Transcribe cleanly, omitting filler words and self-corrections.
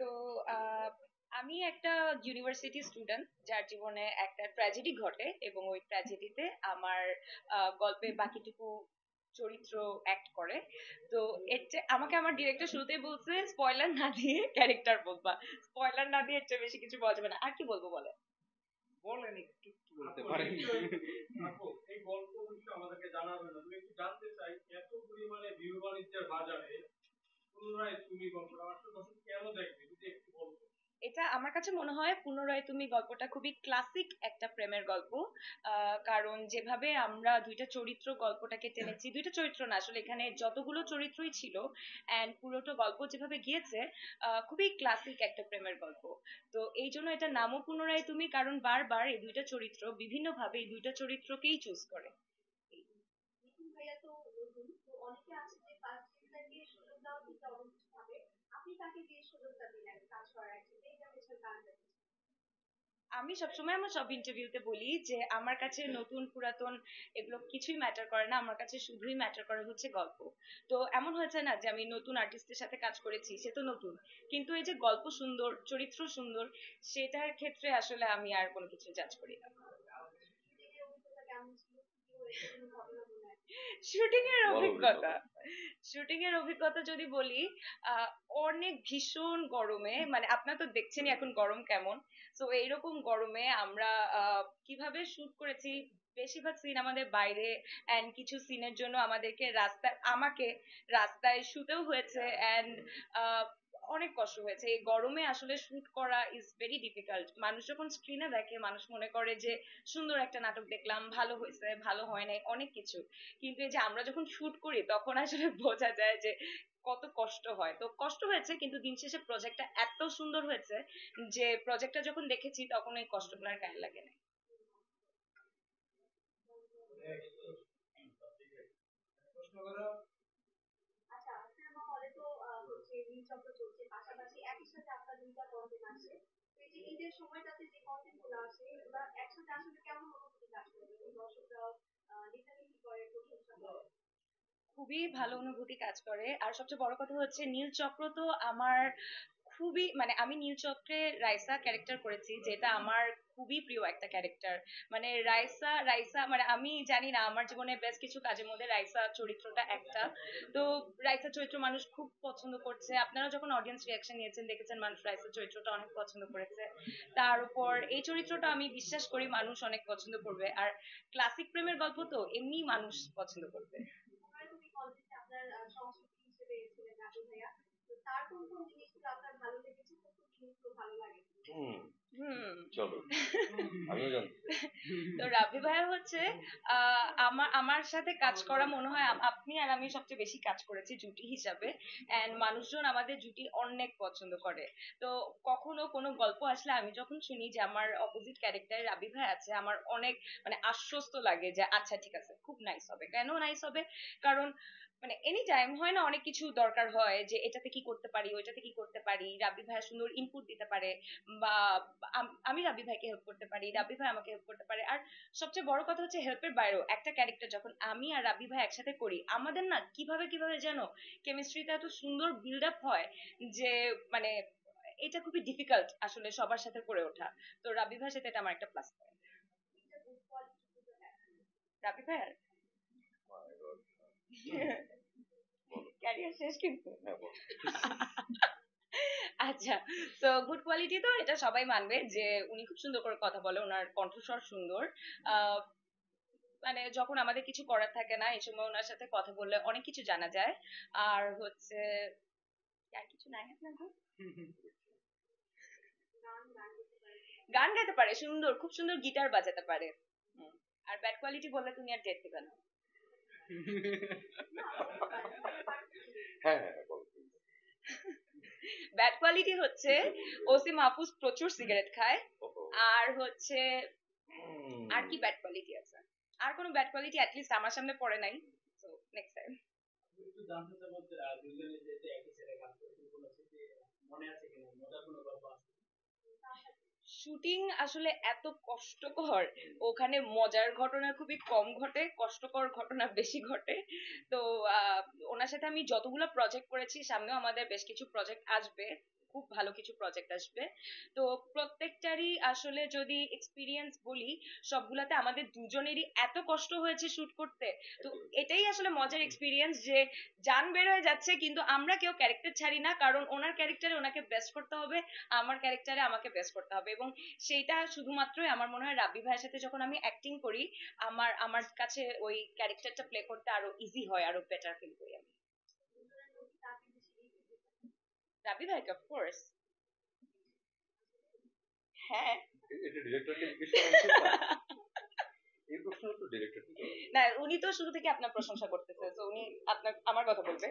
তো আমি একটা ইউনিভার্সিটি স্টুডেন্ট যার জীবনে একটা ট্র্যাজেডি ঘটে এবং ওই ট্র্যাজেডিতে আমার গল্পে বাকিটুকু চরিত্র অ্যাক্ট করে। তো আমাকে আমার ডিরেক্টর শুরুতেই বলছে স্পয়লার না দিয়ে ক্যারেক্টার বলবা, স্পয়লার না দিয়ে এর চেয়ে বেশি কিছু বলা যাবে না। আর কি বলবো বলে বলেন একটু একটু বলতে পারেন। আপু এই গল্প বিষয়ে আমাদেরকে জানাবেন, আমি একটু জানতে চাই এত পরিমাণে ভিউ বাণিজ্যের বাজারে পুনরায় তুমি গল্পটা আসলে দর্শক কেন দেখবে যদি একটু বলতো। এটা আমার কাছে মনে হয় পুনরায় তুমি গল্পটা খুবই ক্লাসিক একটা প্রেমের গল্প। কারণ যেভাবে আমরা দুইটা চরিত্র গল্পটাকে টেনেছি, দুইটা চরিত্র না আসলে এখানে যতগুলো চরিত্রই ছিল এন্ড পুরোটা গল্প যেভাবে গিয়েছে, খুবই ক্লাসিক একটা প্রেমের গল্প। তো এই জন্য এটা নামও পুনরায় তুমি, কারণ বারবার এই দুইটা চরিত্র বিভিন্ন ভাবে এই দুইটা চরিত্রকেই চুজ করে। ভাইয়া তো নতুন, তো অনেকে আছে যে ফার্স্ট সিজনকে সুযোগ দেওয়ার কিন্তু অনেক ভাবে, আপনি তাকে যে সুযোগটা দিলেন কাজ করার একসাথে, এটা হচ্ছে কারণটা কি? আমি সবসময় আমার সব ইন্টারভিউতে বলি যে আমার কাছে নতুন পুরাতন এগুলো কিছুই ম্যাটার করে না, আমার কাছে শুধুই ম্যাটার করে হচ্ছে গল্প। তো এমন হয়েছে না যে আমি নতুন আর্টিস্টের সাথে কাজ করেছি, সে তো নতুন, কিন্তু এই যে গল্প সুন্দর, চরিত্র সুন্দর, সেটার ক্ষেত্রে আসলে আমি আর কোনো কিছু জাজ করি না। শুটিং এর অভিজ্ঞতা, শুটিং এর অভিজ্ঞতা যদি বলি, আহ, অনেক ভীষণ গরমে, মানে আপনারা তো দেখছেনই এখন গরম কেমন। তো এইরকম গরমে আমরা কিভাবে শুট করেছি, বেশিরভাগ সিন আমাদের বাইরে, এন্ড কিছু সিনের জন্য আমাদেরকে রাস্তায়, আমাকে রাস্তায় শুতেও হয়েছে। এন্ড অনেক কষ্ট হয়েছে এই গরমে, আসলে শুট করা ইজ ভেরি ডিফিকাল্ট। মানুষ যখন স্ক্রিনে দেখে মানুষ মনে করে যে সুন্দর একটা নাটক দেখলাম, ভালো হয়েছে, ভালো হয় নাই, অনেক কিছু। কিন্তু এই যে আমরা যখন শুট করি তখন আসলে বোঝা যায় যে কত কষ্ট হয়। তো কষ্ট হয়েছে, কিন্তু দিন শেষে প্রজেক্টটা এত সুন্দর হয়েছে যে প্রজেক্টটা যখন দেখেছি তখন এই কষ্টগুলো আর গায়ে লাগে না। প্রশ্ন করা। আচ্ছা, সিনেমা হলে তো হচ্ছে নীলচক্র চলছে, পাশাপাশি একই সাথে আপনার দুইটা কন্টেন্ট আসে। তো এই যে ঈদের সময়টাতে যে কন্টেন্ট গুলো আসে, এগুলো একসাথে আসলে কেমন অনুভূতি কাজ করে? দর্শকরা লেখালেখি করে, প্রশংসা করে, খুবই ভালো অনুভূতি কাজ করে। আর সবচেয়ে বড় কথা হচ্ছে নীলচক্র তো আমার খুবই, মানে আমি নীলচক্রে রাইসা ক্যারেক্টার করেছি, যেটা আমার খুবই প্রিয় একটা ক্যারেক্টার। মানে রাইসা রাইসা মানে আমি জানি না, আমার জীবনে বেশ কিছু কাজের মধ্যে রাইসা চরিত্রটা একটা। তো রাইসা চরিত্র মানুষ খুব পছন্দ করছে, আপনারা যখন অডিয়েন্স রিয়াকশন নিয়েছেন দেখেছেন মানুষ রাইসা চরিত্রটা অনেক পছন্দ করেছে। তার উপর এই চরিত্রটা আমি বিশ্বাস করি মানুষ অনেক পছন্দ করবে। আর ক্লাসিক প্রেমের গল্প তো এমনি মানুষ পছন্দ করবে। আপনার সংস্কৃতি হিসেবে ছিলেন রাজু ভাইয়া, তো তার কোন কোন জিনিসগুলো আপনার ভালো লেগেছে, কোন কোন জিনিসগুলো ভালো লাগে? চলো আমিও জানতে চাই। তো রাবি ভাইয়া হচ্ছে আমার আমার সাথে কাজ করা মনে হয় আপনি আর আমি সবচেয়ে বেশি কাজ করেছি জুটি হিসাবে। এন্ড মানুষজন আমাদের জুটি অনেক পছন্দ করে। তো কখনো কোনো গল্প আসলে আমি যখন শুনি যে আমার অপোজিট ক্যারেক্টার রাবি ভাই আছে, আমার অনেক মানে আশ্বস্ত লাগে যে আচ্ছা ঠিক আছে, খুব নাইস হবে। কেন নাইস হবে? কারণ মানে এনি টাইম হয় না, অনেক কিছু দরকার হয় যে এটাতে কি করতে পারি, ওইটাতে কি করতে পারি, রাবি ভাইয়া সুন্দর ইনপুট দিতে পারে, বা আমি রাবি ভাইকে হেল্প করতে পারি, রাবি ভাই আমাকে হেল্প করতে পারে। আর সবচেয়ে বড় কথা হচ্ছে হেল্পের বাইরেও একটা ক্যারেক্টার যখন আমি আর রাবি ভাই একসাথে করি, আমাদের না কিভাবে কিভাবে যেন কেমিস্ট্রিটা এত সুন্দর বিল্ড আপ হয় যে মানে এটা খুবই ডিফিকাল্ট আসলে সবার সাথে করে ওঠা। তো রাবি ভাইয়ের সাথে এটা আমার একটা প্লাস পয়েন্ট। রাবি ভাইয়ার ক্যারিয়ার শেষ কিন্তু। আচ্ছা, তো গুড কোয়ালিটি তো এটা সবাই মানবে যে উনি খুব সুন্দর করে কথা বলে, ওনার কণ্ঠস্বর সুন্দর। আহ, মানে যখন আমাদের কিছু করার থাকে না এই সময় ওনার সাথে কথা বললে অনেক কিছু জানা যায়। আর হচ্ছে আর কিছু নাই আপনার good? গান গাইতে পারে সুন্দর, খুব সুন্দর গিটার বাজাতে পারে। আর ব্যাড কোয়ালিটি বললে তুমি আর টের দিবে না। হ্যাঁ হ্যাঁ বলো। ব্যাড কোয়ালিটি হচ্ছে ওসি মাহফুজ প্রচুর সিগারেট খায়। আর হচ্ছে আর কি ব্যাড কোয়ালিটি আছে? আর কোনো ব্যাড কোয়ালিটি অ্যাটলিস্ট আমার সামনে পড়ে নাই। So next time. একটু জানতে চাবো যে দুজনে যে একই সাথে কাজ করে কোনো স্মৃতি মনে আছে কিনা, মজার কোনো গল্প আছে? শুটিং আসলে এত কষ্টকর, ওখানে মজার ঘটনা খুবই কম ঘটে, কষ্টকর ঘটনা বেশি ঘটে। তো আহ, ওনার সাথে আমি যতগুলো প্রজেক্ট করেছি, সামনেও আমাদের বেশ কিছু প্রজেক্ট আসবে, খুব ভালো কিছু প্রজেক্ট আসবে। তো প্রত্যেকটারই আসলে যদি এক্সপিরিয়েন্স বলি, সবগুলাতে আমাদের দুজনেরই এত কষ্ট হয়েছে শুট করতে। তো এটাই আসলে মজার এক্সপিরিয়েন্স, যে জান বের হয়ে যাচ্ছে কিন্তু আমরা কেউ ক্যারেক্টার ছাড়ি না, কারণ ওনার ক্যারেক্টারে ওনাকে বেস্ট করতে হবে, আমার ক্যারেক্টারে আমাকে বেস্ট করতে হবে। এবং সেইটা শুধুমাত্রই আমার মনে হয় রাব্বি ভাইয়ের সাথে যখন আমি অ্যাক্টিং করি, আমার আমার কাছে ওই ক্যারেক্টারটা প্লে করতে আরো ইজি হয়, আরো বেটার ফিল করি আমি। রাব্বি ভাইকে অফকোর্স। হ্যাঁ। এটা ডিরেক্টরকে জিজ্ঞেস করা উচিত না? এই প্রশ্ন তো ডিরেক্টরকে করা উচিত। না, উনি তো শুরু থেকে আপনার প্রশংসা করতেছে, তো উনি আপনার আমার কথা বলবে।